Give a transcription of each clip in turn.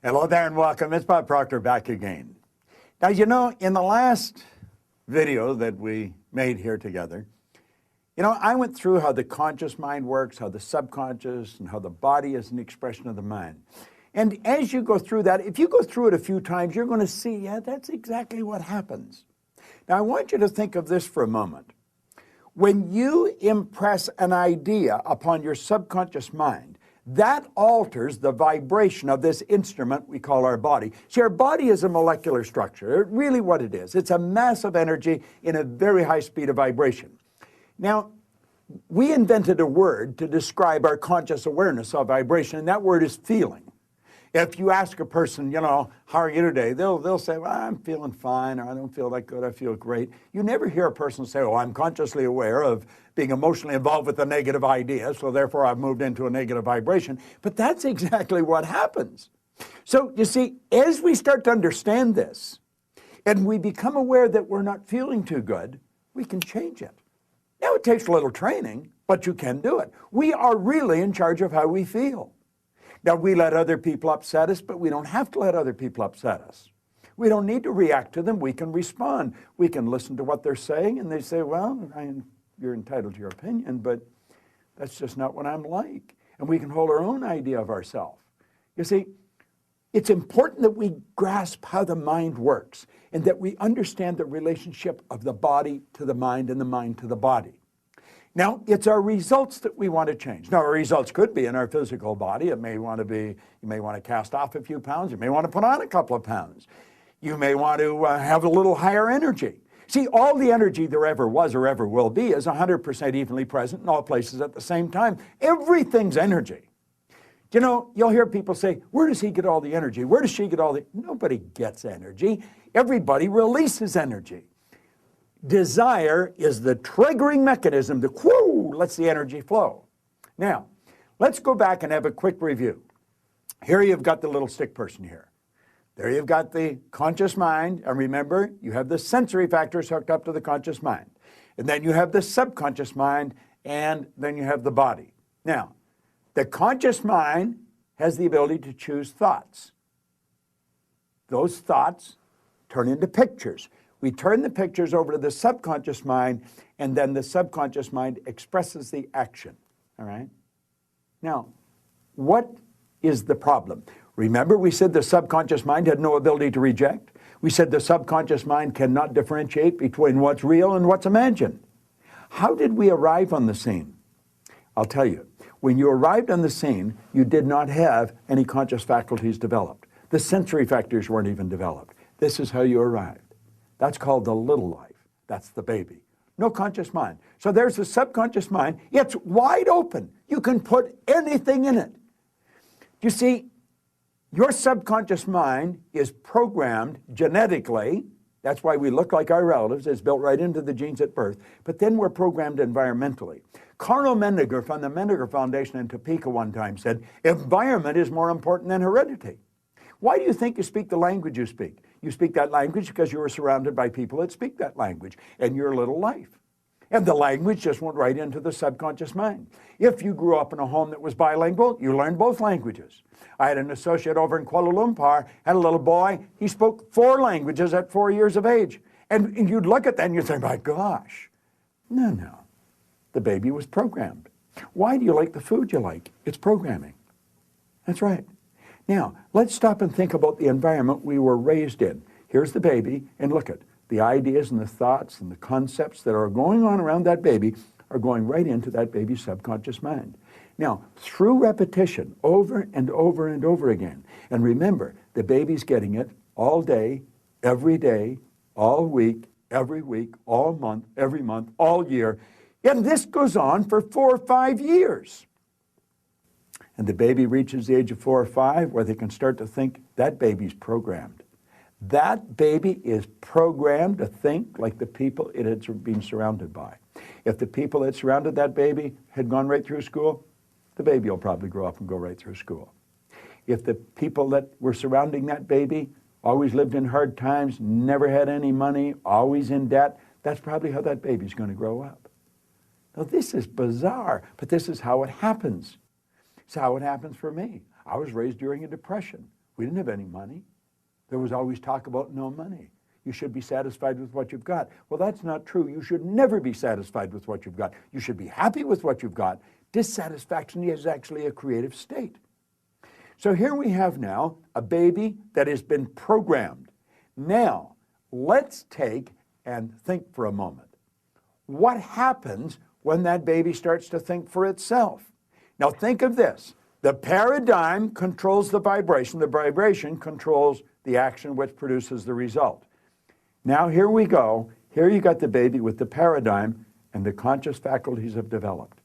Hello there and welcome. It's Bob Proctor back again. Now, you know, in the last video that we made here together, I went through how the conscious mind works, how the subconscious, and how the body is an expression of the mind. And as you go through that, if you go through it a few times, you're going to see, yeah, that's exactly what happens. Now, I want you to think of this for a moment. When you impress an idea upon your subconscious mind, that alters the vibration of this instrument we call our body. See, our body is a molecular structure, really what it is. It's a mass of energy in a very high speed of vibration. Now, we invented a word to describe our conscious awareness of vibration, and that word is feeling. If you ask a person, how are you today? They'll say, well, I'm feeling fine, or I don't feel that good, I feel great. You never hear a person say, oh, I'm consciously aware of being emotionally involved with a negative idea, so therefore I've moved into a negative vibration. But that's exactly what happens. So, you see, as we start to understand this, and we become aware that we're not feeling too good, we can change it. Now, it takes a little training, but you can do it. We are really in charge of how we feel. Now, we let other people upset us, but we don't have to let other people upset us. We don't need to react to them. We can respond. We can listen to what they're saying, and they say, well, you're entitled to your opinion, but that's just not what I'm like. And we can hold our own idea of ourselves. You see, it's important that we grasp how the mind works and that we understand the relationship of the body to the mind and the mind to the body. Now, it's our results that we want to change. Now, our results could be in our physical body. It may want to be, you may want to cast off a few pounds. You may want to put on a couple of pounds. You may want to have a little higher energy. See, all the energy there ever was or ever will be is 100% evenly present in all places at the same time. Everything's energy. You'll hear people say, where does he get all the energy? Where does she get all the... Nobody gets energy. Everybody releases energy. Desire is the triggering mechanism that lets the energy flow. Now, let's go back and have a quick review. Here you've got the little stick person here. There you've got the conscious mind, and remember, you have the sensory factors hooked up to the conscious mind. And then you have the subconscious mind, and then you have the body. Now, the conscious mind has the ability to choose thoughts. Those thoughts turn into pictures. We turn the pictures over to the subconscious mind, and then the subconscious mind expresses the action, all right? Now, what is the problem? Remember, we said the subconscious mind had no ability to reject. We said the subconscious mind cannot differentiate between what's real and what's imagined. How did we arrive on the scene? I'll tell you. When you arrived on the scene, you did not have any conscious faculties developed. The sensory factors weren't even developed. This is how you arrived. That's called the little life. That's the baby. No conscious mind. So there's the subconscious mind. It's wide open. You can put anything in it. You see, your subconscious mind is programmed genetically. That's why we look like our relatives. It's built right into the genes at birth. But then we're programmed environmentally. Carl Mendinger from the Mendinger Foundation in Topeka one time said, environment is more important than heredity. Why do you think you speak the language you speak? You speak that language because you were surrounded by people that speak that language in your little life. And the language just went right into the subconscious mind. If you grew up in a home that was bilingual, you learned both languages. I had an associate over in Kuala Lumpur, had a little boy, he spoke 4 languages at 4 years of age. And you'd look at that and you'd say, my gosh. No. The baby was programmed. Why do you like the food you like? It's programming. That's right. Now, let's stop and think about the environment we were raised in. Here's the baby, and look at the ideas and the thoughts and the concepts that are going on around that baby are going right into that baby's subconscious mind. Now, through repetition, over and over and over again, and remember, the baby's getting it all day, all week, every week, all month, every month, all year, and this goes on for 4 or 5 years. And the baby reaches the age of 4 or 5 where they can start to think that baby's programmed. That baby is programmed to think like the people it had been surrounded by. If the people that surrounded that baby had gone right through school, the baby will probably grow up and go right through school. If the people that were surrounding that baby always lived in hard times, never had any money, always in debt, that's probably how that baby's going to grow up. Now, this is bizarre, but this is how it happens. It's how it happens for me. I was raised during a depression. We didn't have any money. There was always talk about no money. You should be satisfied with what you've got. Well, that's not true. You should never be satisfied with what you've got. You should be happy with what you've got. Dissatisfaction is actually a creative state. So here we have now a baby that has been programmed. Now, let's take and think for a moment. What happens when that baby starts to think for itself? Now think of this. The paradigm controls the vibration controls the action which produces the result. Now here we go. Here you got the baby with the paradigm, and the conscious faculties have developed.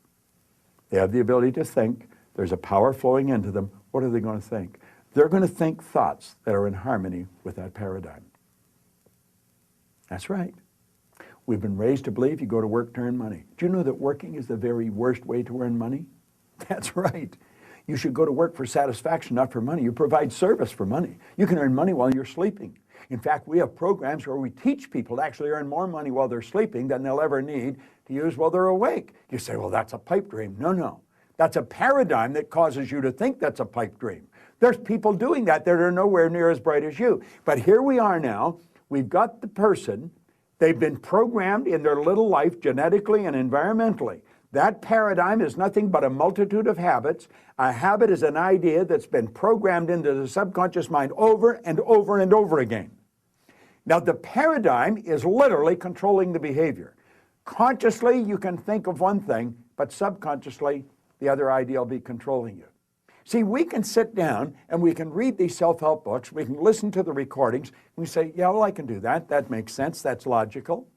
They have the ability to think. There's a power flowing into them. What are they going to think? They're going to think thoughts that are in harmony with that paradigm. That's right. We've been raised to believe you go to work to earn money. Do you know that working is the very worst way to earn money? That's right. You should go to work for satisfaction, not for money. You provide service for money. You can earn money while you're sleeping. In fact, we have programs where we teach people to actually earn more money while they're sleeping than they'll ever need to use while they're awake. You say, well, that's a pipe dream. No, no. That's a paradigm that causes you to think that's a pipe dream. There's people doing that are nowhere near as bright as you. But here we are now. We've got the person. They've been programmed in their little life genetically and environmentally. That paradigm is nothing but a multitude of habits. A habit is an idea that's been programmed into the subconscious mind over and over and over again. Now, the paradigm is literally controlling the behavior. Consciously, you can think of one thing, but subconsciously, the other idea will be controlling you. See, we can sit down and we can read these self-help books, we can listen to the recordings, and we say, yeah, well, I can do that. That makes sense. That's logical.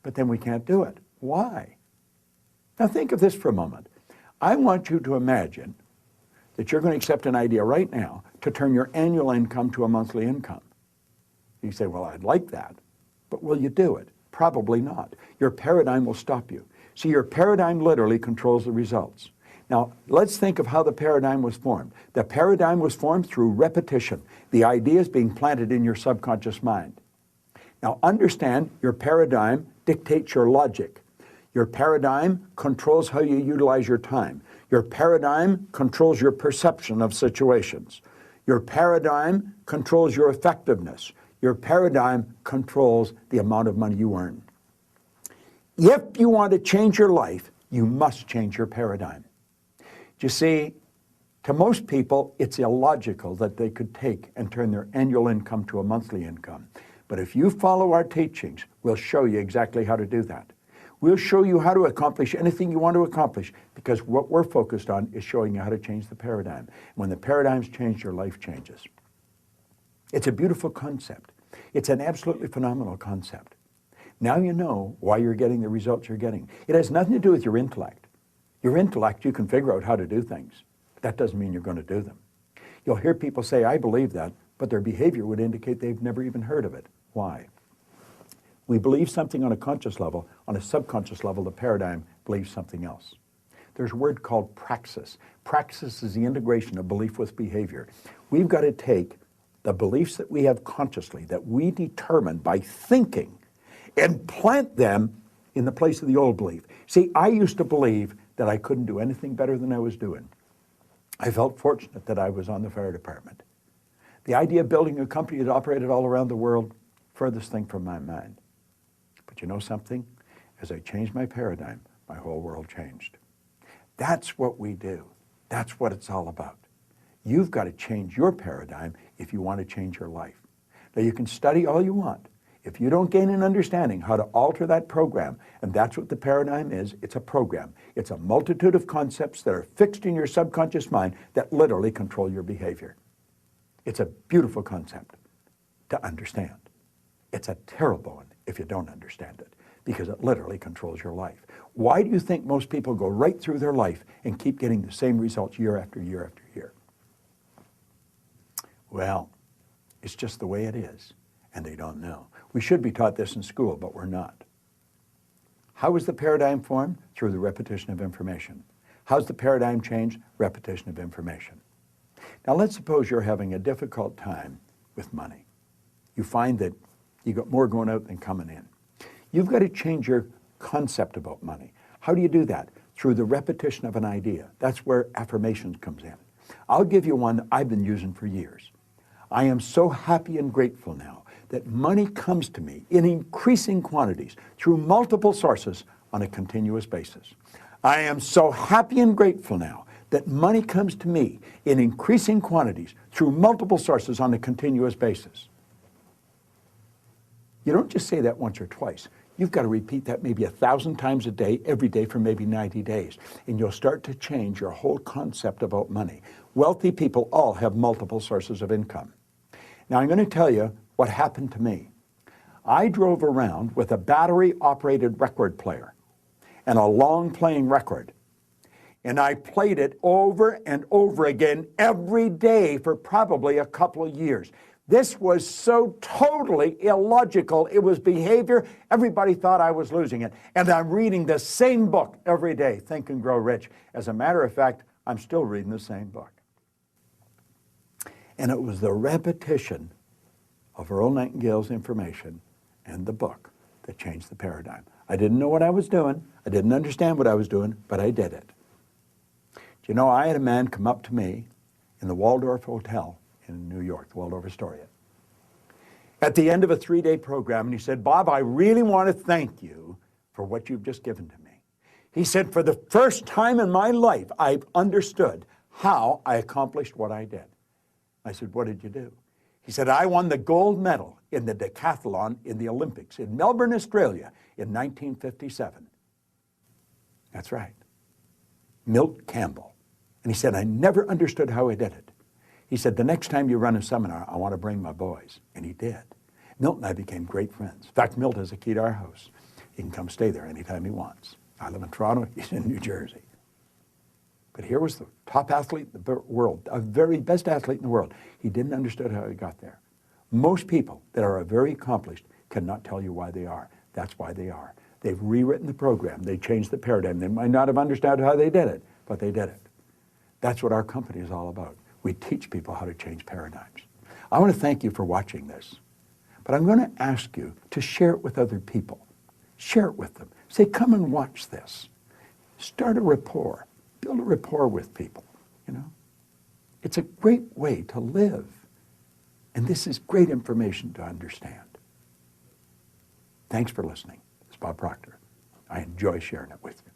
But then we can't do it. Why? Now think of this for a moment. I want you to imagine that you're going to accept an idea right now to turn your annual income to a monthly income. You say, well, I'd like that, but will you do it? Probably not. Your paradigm will stop you. See, your paradigm literally controls the results. Now, let's think of how the paradigm was formed. The paradigm was formed through repetition. The idea is being planted in your subconscious mind. Now, understand your paradigm dictates your logic. Your paradigm controls how you utilize your time. Your paradigm controls your perception of situations. Your paradigm controls your effectiveness. Your paradigm controls the amount of money you earn. If you want to change your life, you must change your paradigm. You see, to most people, it's illogical that they could take and turn their annual income to a monthly income. But if you follow our teachings, we'll show you exactly how to do that. We'll show you how to accomplish anything you want to accomplish, because what we're focused on is showing you how to change the paradigm. When the paradigm's changed, your life changes. It's a beautiful concept. It's an absolutely phenomenal concept. Now you know why you're getting the results you're getting. It has nothing to do with your intellect. Your intellect, you can figure out how to do things. That doesn't mean you're going to do them. You'll hear people say, I believe that, but their behavior would indicate they've never even heard of it. Why? We believe something on a conscious level. On a subconscious level, the paradigm believes something else. There's a word called praxis. Praxis is the integration of belief with behavior. We've got to take the beliefs that we have consciously, that we determine by thinking, and plant them in the place of the old belief. See, I used to believe that I couldn't do anything better than I was doing. I felt fortunate that I was on the fire department. The idea of building a company that operated all around the world, furthest thing from my mind. But you know something? As I changed my paradigm, my whole world changed. That's what we do. That's what it's all about. You've got to change your paradigm if you want to change your life. Now, you can study all you want. If you don't gain an understanding how to alter that program, and that's what the paradigm is, it's a program. It's a multitude of concepts that are fixed in your subconscious mind that literally control your behavior. It's a beautiful concept to understand. It's a terrible one if you don't understand it, because it literally controls your life. Why do you think most people go right through their life and keep getting the same results year after year after year? Well, it's just the way it is, and they don't know. We should be taught this in school, but we're not. How is the paradigm formed? Through the repetition of information. How's the paradigm changed? Repetition of information. Now let's suppose you're having a difficult time with money. You find that you got more going out than coming in. You've got to change your concept about money. How do you do that? Through the repetition of an idea. That's where affirmations comes in. I'll give you one I've been using for years. I am so happy and grateful now that money comes to me in increasing quantities through multiple sources on a continuous basis. I am so happy and grateful now that money comes to me in increasing quantities through multiple sources on a continuous basis. You don't just say that once or twice. You've got to repeat that maybe 1,000 times a day, every day for maybe 90 days. And you'll start to change your whole concept about money. Wealthy people all have multiple sources of income. Now, I'm going to tell you what happened to me. I drove around with a battery-operated record player and a long-playing record. And I played it over and over again every day for probably a couple of years. This was so totally illogical. It was behavior. Everybody thought I was losing it. And I'm reading the same book every day, Think and Grow Rich. As a matter of fact, I'm still reading the same book. And it was the repetition of Earl Nightingale's information and the book that changed the paradigm. I didn't know what I was doing. I didn't understand what I was doing, but I did it. Do you know, I had a man come up to me in the Waldorf Hotel in New York, the Waldorf Astoria, at the end of a 3-day program, and he said, "Bob, I really want to thank you for what you've just given to me." He said, "For the first time in my life, I've understood how I accomplished what I did." I said, "What did you do?" He said, "I won the gold medal in the decathlon in the Olympics in Melbourne, Australia in 1957. That's right. Milt Campbell. And he said, "I never understood how I did it." He said, "The next time you run a seminar, I want to bring my boys." And he did. Milt and I became great friends. In fact, Milt has a key to our house. He can come stay there anytime he wants. I live in Toronto, he's in New Jersey. But here was the top athlete in the world, a very best athlete in the world. He didn't understand how he got there. Most people that are very accomplished cannot tell you why they are. That's why they are. They've rewritten the program. They changed the paradigm. They might not have understood how they did it, but they did it. That's what our company is all about. We teach people how to change paradigms. I want to thank you for watching this, but I'm going to ask you to share it with other people. Share it with them. Say, "Come and watch this." Start a rapport. Build a rapport with people, you know. It's a great way to live, and this is great information to understand. Thanks for listening. It's Bob Proctor. I enjoy sharing it with you.